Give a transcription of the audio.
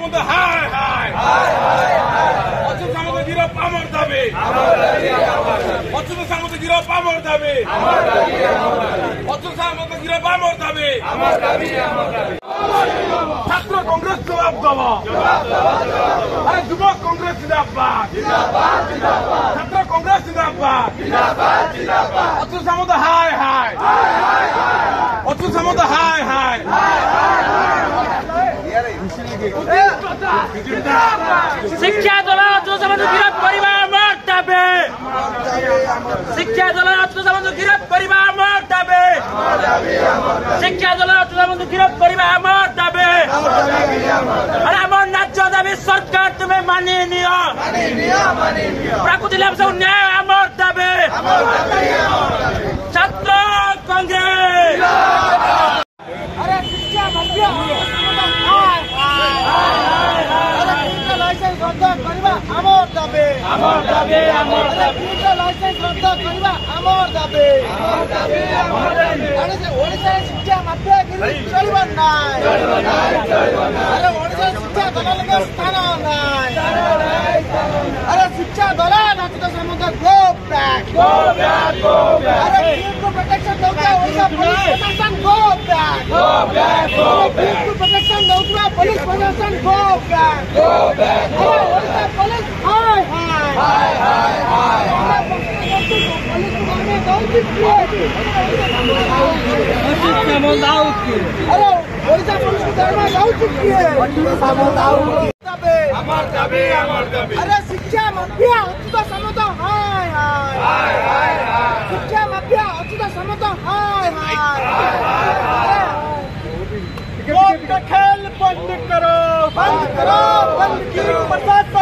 সামন্ত হায় হায় অচ্যুত সামন্ত গিরফ আমার দাবি অচ্যুত সামন্ত গিরফ আমার দাবি অচ্যুত সামন্ত গিরফ আমার দাবি ছাত্র কংগ্রেস জবাব দেওয়া আরে যুবক কংগ্রেস জিন্দাবাদ ছাত্র কংগ্রেস জিন্দাবাদ অচ্যুত সামন্ত হায় হায় অচ্যুত সামন্ত হায় হায় শিক্ষা দল অচ্যুত সামন্ত গিরফ করিবা আমার দাবি শিক্ষা দল অচ্যুত সামন্ত গিরফ করিবা আমার দাবি শিক্ষা দল অচ্যুত সামন্ত গিরফ করিবা আমার দাবি আরে আমার ন্যায্য দাবি সরকার তুমি মানি নিও প্রাকৃতিক ন্যায় আমার দাবি ছাত্র কংগ্রেস अरे शिक्षा मंत्री लाइसेंस रद्द करवा आमर दाबी लाइसेंस रद्द करवा आमर दाबी ओडिशा शिक्षा माफियागिरी चलबा नाय अरे ओडिशा शिक्षा दलाल स्थान नाय अरे शिक्षा दलाल अच्युत सामंत गो बैक अरे पीएम को प्रोटेक्शन दौता ओडिशा पुलिस प्रशासन गो बैक पीएम को प्रोटेक्शन दौता पुलिस प्रशासन गो बैक अरे ओडिशा पुलिस हाय पुलिस में दौती अरे ओडिशा पुलिस को दरमा दौती আমার দাবি अरे शिक्षा माफिया अच्युत सामंत हाय शिक्षा माफिया अच्युत सामंत हाय वोट का खेल बंद करो बंद करो प्रशासन